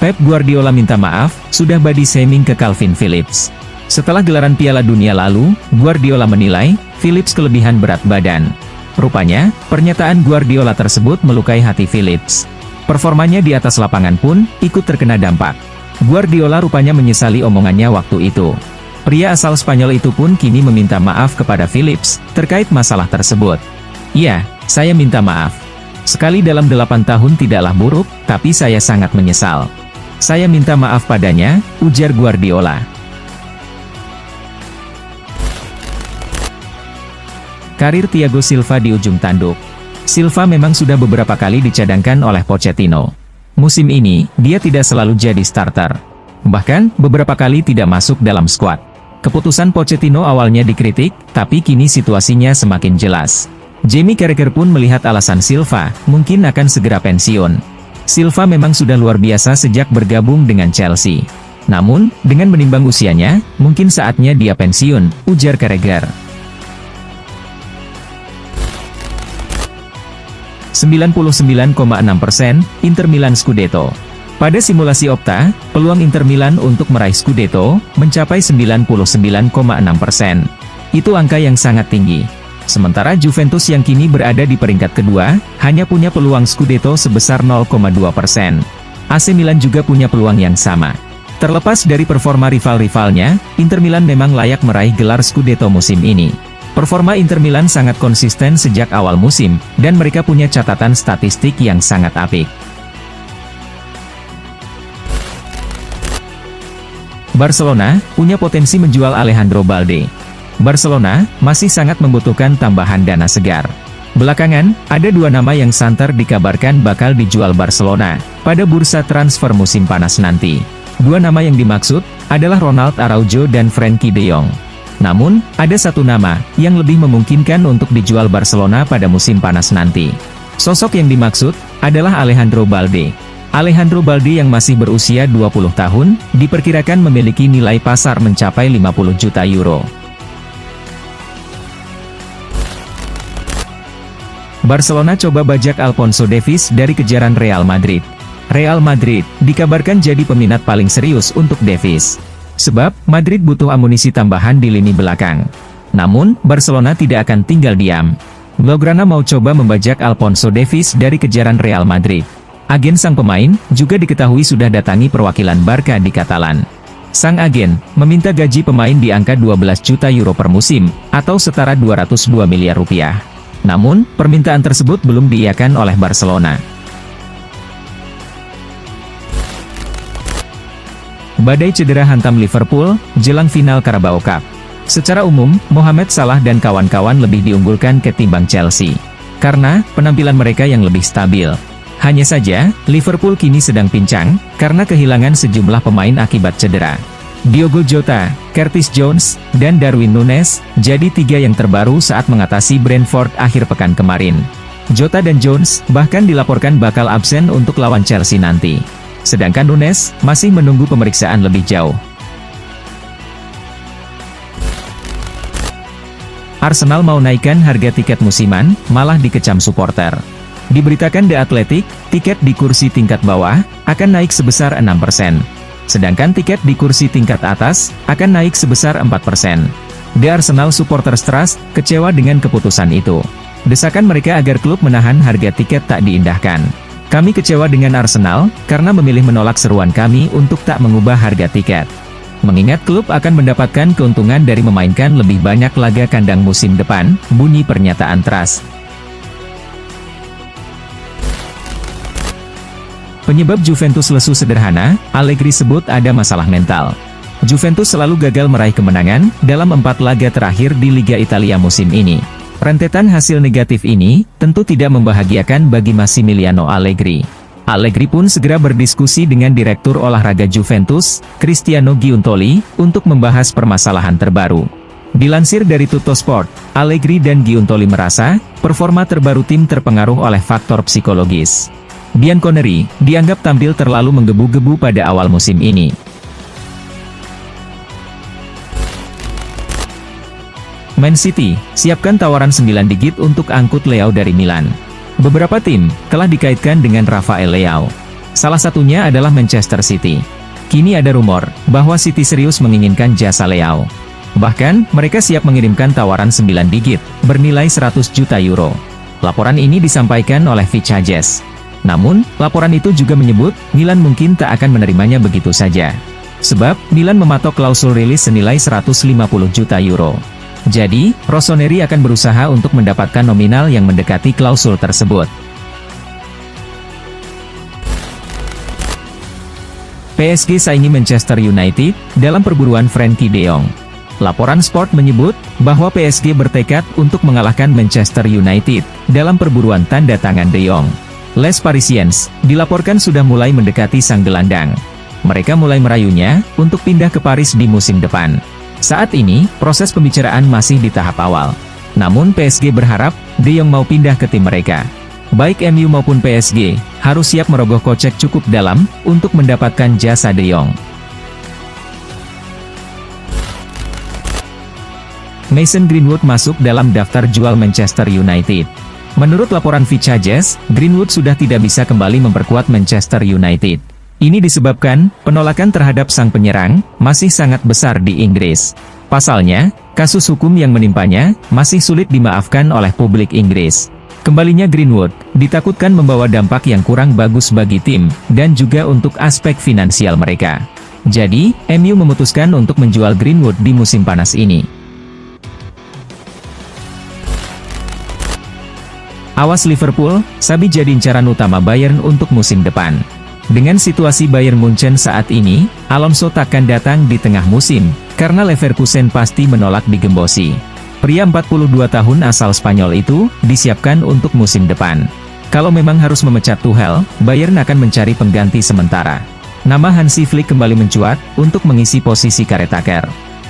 Pep Guardiola minta maaf, sudah body shaming ke Calvin Phillips. Setelah gelaran Piala Dunia lalu, Guardiola menilai, Phillips kelebihan berat badan. Rupanya, pernyataan Guardiola tersebut melukai hati Phillips. Performanya di atas lapangan pun, ikut terkena dampak. Guardiola rupanya menyesali omongannya waktu itu. Pria asal Spanyol itu pun kini meminta maaf kepada Phillips, terkait masalah tersebut. "Iya, saya minta maaf. Sekali dalam 8 tahun tidaklah buruk, tapi saya sangat menyesal. Saya minta maaf padanya," ujar Guardiola. Karir Thiago Silva di ujung tanduk. Silva memang sudah beberapa kali dicadangkan oleh Pochettino. Musim ini, dia tidak selalu jadi starter. Bahkan, beberapa kali tidak masuk dalam skuad. Keputusan Pochettino awalnya dikritik, tapi kini situasinya semakin jelas. Jamie Carragher pun melihat alasan Silva, mungkin akan segera pensiun. Silva memang sudah luar biasa sejak bergabung dengan Chelsea. Namun, dengan menimbang usianya, mungkin saatnya dia pensiun, ujar Carragher. 99,6% Inter Milan Scudetto. Pada simulasi Opta, peluang Inter Milan untuk meraih Scudetto mencapai 99,6%. Itu angka yang sangat tinggi. Sementara Juventus yang kini berada di peringkat kedua, hanya punya peluang Scudetto sebesar 0,2%. AC Milan juga punya peluang yang sama. Terlepas dari performa rival-rivalnya, Inter Milan memang layak meraih gelar Scudetto musim ini. Performa Inter Milan sangat konsisten sejak awal musim, dan mereka punya catatan statistik yang sangat apik. Barcelona punya potensi menjual Alejandro Balde. Barcelona masih sangat membutuhkan tambahan dana segar. Belakangan, ada 2 nama yang santer dikabarkan bakal dijual Barcelona pada bursa transfer musim panas nanti. 2 nama yang dimaksud adalah Ronald Araujo dan Frenkie de Jong. Namun, ada 1 nama yang lebih memungkinkan untuk dijual Barcelona pada musim panas nanti. Sosok yang dimaksud adalah Alejandro Balde. Alejandro Balde yang masih berusia 20 tahun, diperkirakan memiliki nilai pasar mencapai 50 juta euro. Barcelona coba bajak Alphonso Davies dari kejaran Real Madrid. Real Madrid dikabarkan jadi peminat paling serius untuk Davies. Sebab, Madrid butuh amunisi tambahan di lini belakang. Namun, Barcelona tidak akan tinggal diam. Blaugrana mau coba membajak Alphonso Davies dari kejaran Real Madrid. Agen sang pemain, juga diketahui sudah datangi perwakilan Barca di Katalan. Sang agen, meminta gaji pemain di angka 12 juta euro per musim, atau setara 202 miliar rupiah. Namun, permintaan tersebut belum diiyakan oleh Barcelona. Badai cedera hantam Liverpool, jelang final Carabao Cup. Secara umum, Mohamed Salah dan kawan-kawan lebih diunggulkan ketimbang Chelsea. Karena, penampilan mereka yang lebih stabil. Hanya saja, Liverpool kini sedang pincang, karena kehilangan sejumlah pemain akibat cedera. Diogo Jota, Curtis Jones, dan Darwin Núñez, jadi 3 yang terbaru saat mengatasi Brentford akhir pekan kemarin. Jota dan Jones, bahkan dilaporkan bakal absen untuk lawan Chelsea nanti. Sedangkan Núñez, masih menunggu pemeriksaan lebih jauh. Arsenal mau naikkan harga tiket musiman, malah dikecam supporter. Diberitakan The Athletic, tiket di kursi tingkat bawah, akan naik sebesar 6%. Sedangkan tiket di kursi tingkat atas, akan naik sebesar 4%. The Arsenal Supporters Trust, kecewa dengan keputusan itu. Desakan mereka agar klub menahan harga tiket tak diindahkan. "Kami kecewa dengan Arsenal, karena memilih menolak seruan kami untuk tak mengubah harga tiket. Mengingat klub akan mendapatkan keuntungan dari memainkan lebih banyak laga kandang musim depan," bunyi pernyataan Trust. Penyebab Juventus lesu sederhana, Allegri sebut ada masalah mental. Juventus selalu gagal meraih kemenangan dalam 4 laga terakhir di Liga Italia musim ini. Rentetan hasil negatif ini tentu tidak membahagiakan bagi Massimiliano Allegri. Allegri pun segera berdiskusi dengan Direktur Olahraga Juventus, Cristiano Giuntoli, untuk membahas permasalahan terbaru. Dilansir dari Tuttosport, Allegri dan Giuntoli merasa, performa terbaru tim terpengaruh oleh faktor psikologis. Bianconeri dianggap tampil terlalu menggebu-gebu pada awal musim ini. Man City, siapkan tawaran 9 digit untuk angkut Leao dari Milan. Beberapa tim telah dikaitkan dengan Rafael Leao. Salah satunya adalah Manchester City. Kini ada rumor bahwa City serius menginginkan jasa Leao. Bahkan, mereka siap mengirimkan tawaran 9 digit, bernilai 100 juta euro. Laporan ini disampaikan oleh Fichajes. Namun, laporan itu juga menyebut, Milan mungkin tak akan menerimanya begitu saja. Sebab, Milan mematok klausul rilis senilai 150 juta euro. Jadi, Rossoneri akan berusaha untuk mendapatkan nominal yang mendekati klausul tersebut. PSG saingi Manchester United dalam perburuan Frenkie de Jong. Laporan Sport menyebut bahwa PSG bertekad untuk mengalahkan Manchester United dalam perburuan tanda tangan de Jong. Les Parisiens dilaporkan sudah mulai mendekati sang gelandang. Mereka mulai merayunya untuk pindah ke Paris di musim depan. Saat ini, proses pembicaraan masih di tahap awal. Namun PSG berharap de Jong mau pindah ke tim mereka. Baik MU maupun PSG harus siap merogoh kocek cukup dalam untuk mendapatkan jasa de Jong. Mason Greenwood masuk dalam daftar jual Manchester United. Menurut laporan Fichajes, Greenwood sudah tidak bisa kembali memperkuat Manchester United. Ini disebabkan, penolakan terhadap sang penyerang, masih sangat besar di Inggris. Pasalnya, kasus hukum yang menimpanya, masih sulit dimaafkan oleh publik Inggris. Kembalinya Greenwood, ditakutkan membawa dampak yang kurang bagus bagi tim, dan juga untuk aspek finansial mereka. Jadi, MU memutuskan untuk menjual Greenwood di musim panas ini. Awas Liverpool, Sabi jadi incaran utama Bayern untuk musim depan. Dengan situasi Bayern Munchen saat ini, Alonso takkan datang di tengah musim, karena Leverkusen pasti menolak digembosi. Pria 42 tahun asal Spanyol itu, disiapkan untuk musim depan. Kalau memang harus memecat Tuchel, Bayern akan mencari pengganti sementara. Nama Hansi Flick kembali mencuat, untuk mengisi posisi caretaker.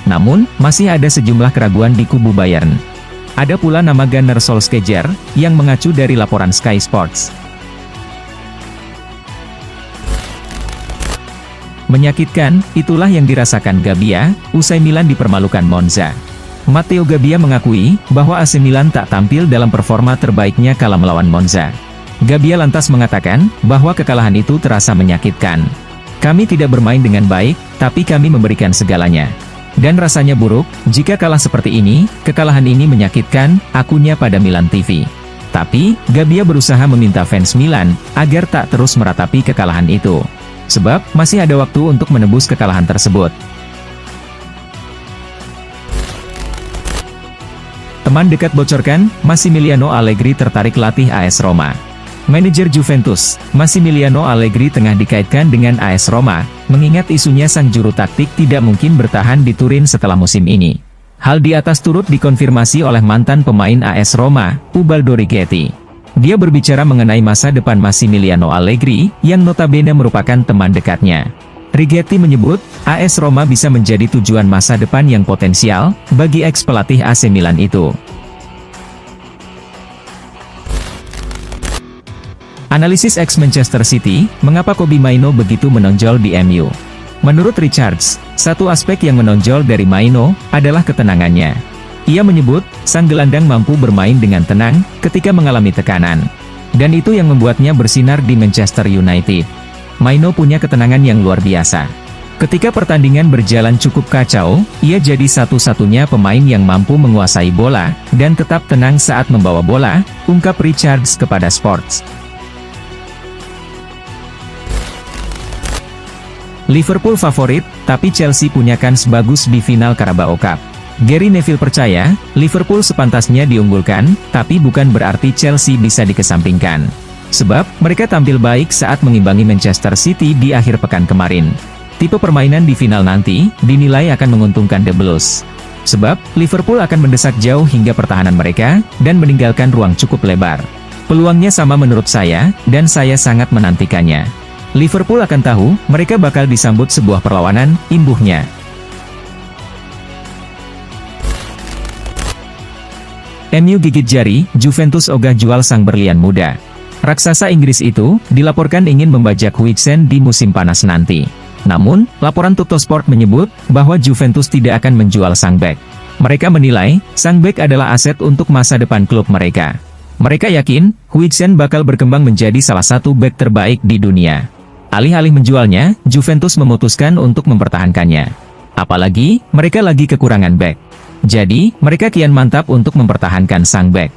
Namun, masih ada sejumlah keraguan di kubu Bayern. Ada pula nama Gunnar Solskjaer, yang mengacu dari laporan Sky Sports. Menyakitkan, itulah yang dirasakan Gabbia, usai Milan dipermalukan Monza. Matteo Gabbia mengakui, bahwa AC Milan tak tampil dalam performa terbaiknya kala melawan Monza. Gabbia lantas mengatakan, bahwa kekalahan itu terasa menyakitkan. Kami tidak bermain dengan baik, tapi kami memberikan segalanya. Dan rasanya buruk, jika kalah seperti ini, kekalahan ini menyakitkan, akunya pada Milan TV. Tapi, Gabbia berusaha meminta fans Milan, agar tak terus meratapi kekalahan itu. Sebab, masih ada waktu untuk menebus kekalahan tersebut. Teman dekat bocorkan, Massimiliano Allegri tertarik latih AS Roma. Manajer Juventus, Massimiliano Allegri tengah dikaitkan dengan AS Roma, mengingat isunya sang juru taktik tidak mungkin bertahan di Turin setelah musim ini. Hal di atas turut dikonfirmasi oleh mantan pemain AS Roma, Ubaldo Righetti. Dia berbicara mengenai masa depan Massimiliano Allegri, yang notabene merupakan teman dekatnya. Righetti menyebut, AS Roma bisa menjadi tujuan masa depan yang potensial, bagi ex-pelatih AC Milan itu. Analisis ex-Manchester City, mengapa Kobbie Mainoo begitu menonjol di MU? Menurut Richards, satu aspek yang menonjol dari Mainoo, adalah ketenangannya. Ia menyebut, sang gelandang mampu bermain dengan tenang, ketika mengalami tekanan. Dan itu yang membuatnya bersinar di Manchester United. Mainoo punya ketenangan yang luar biasa. Ketika pertandingan berjalan cukup kacau, ia jadi satu-satunya pemain yang mampu menguasai bola, dan tetap tenang saat membawa bola, ungkap Richards kepada Sports. Liverpool favorit, tapi Chelsea punya kans bagus di final Carabao Cup. Gary Neville percaya, Liverpool sepantasnya diunggulkan, tapi bukan berarti Chelsea bisa dikesampingkan. Sebab, mereka tampil baik saat mengimbangi Manchester City di akhir pekan kemarin. Tipe permainan di final nanti, dinilai akan menguntungkan The Blues. Sebab, Liverpool akan mendesak jauh hingga pertahanan mereka, dan meninggalkan ruang cukup lebar. Peluangnya sama menurut saya, dan saya sangat menantikannya. Liverpool akan tahu, mereka bakal disambut sebuah perlawanan, imbuhnya. MU gigit jari, Juventus ogah jual sang berlian muda. Raksasa Inggris itu, dilaporkan ingin membajak Huijsen di musim panas nanti. Namun, laporan Tuttosport menyebut, bahwa Juventus tidak akan menjual sang bek. Mereka menilai, sang bek adalah aset untuk masa depan klub mereka. Mereka yakin, Huijsen bakal berkembang menjadi salah satu bek terbaik di dunia. Alih-alih menjualnya, Juventus memutuskan untuk mempertahankannya. Apalagi, mereka lagi kekurangan bek. Jadi, mereka kian mantap untuk mempertahankan sang bek.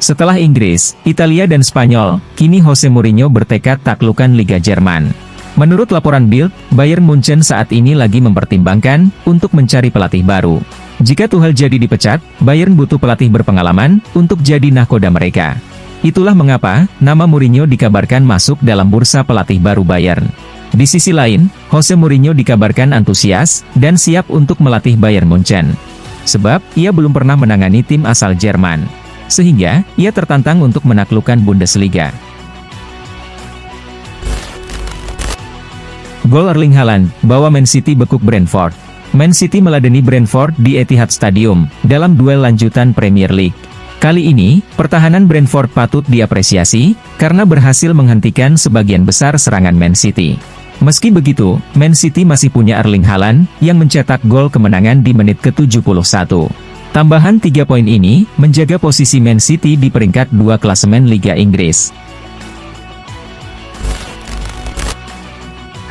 Setelah Inggris, Italia dan Spanyol, kini Jose Mourinho bertekad taklukkan Liga Jerman. Menurut laporan Bild, Bayern Munchen saat ini lagi mempertimbangkan untuk mencari pelatih baru. Jika Tuchel jadi dipecat, Bayern butuh pelatih berpengalaman untuk jadi nahkoda mereka. Itulah mengapa nama Mourinho dikabarkan masuk dalam bursa pelatih baru Bayern. Di sisi lain, Jose Mourinho dikabarkan antusias dan siap untuk melatih Bayern Munchen. Sebab, ia belum pernah menangani tim asal Jerman. Sehingga, ia tertantang untuk menaklukkan Bundesliga. Gol Erling Haaland, bawa Man City bekuk Brentford. Man City meladeni Brentford di Etihad Stadium, dalam duel lanjutan Premier League. Kali ini, pertahanan Brentford patut diapresiasi, karena berhasil menghentikan sebagian besar serangan Man City. Meski begitu, Man City masih punya Erling Haaland, yang mencetak gol kemenangan di menit ke-71. Tambahan 3 poin ini, menjaga posisi Man City di peringkat 2 klasemen Liga Inggris.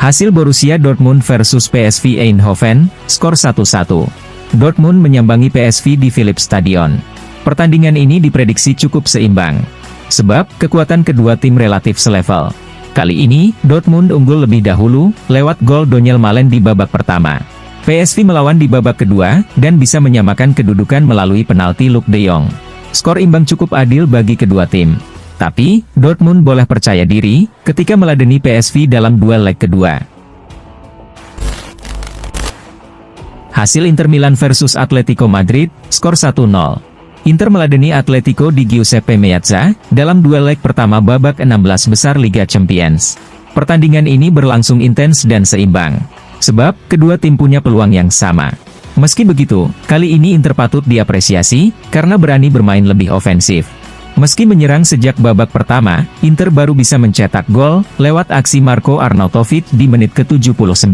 Hasil Borussia Dortmund versus PSV Eindhoven, skor 1-1. Dortmund menyambangi PSV di Philips Stadion. Pertandingan ini diprediksi cukup seimbang. Sebab, kekuatan kedua tim relatif selevel. Kali ini, Dortmund unggul lebih dahulu, lewat gol Donyell Malen di babak pertama. PSV melawan di babak kedua, dan bisa menyamakan kedudukan melalui penalti Luuk de Jong. Skor imbang cukup adil bagi kedua tim. Tapi, Dortmund boleh percaya diri, ketika meladeni PSV dalam duel leg kedua. Hasil Inter Milan versus Atletico Madrid, skor 1-0. Inter meladeni Atletico di Giuseppe Meazza, dalam duel leg pertama babak 16 besar Liga Champions. Pertandingan ini berlangsung intens dan seimbang. Sebab, kedua tim punya peluang yang sama. Meski begitu, kali ini Inter patut diapresiasi, karena berani bermain lebih ofensif. Meski menyerang sejak babak pertama, Inter baru bisa mencetak gol, lewat aksi Marko Arnautovic di menit ke-79.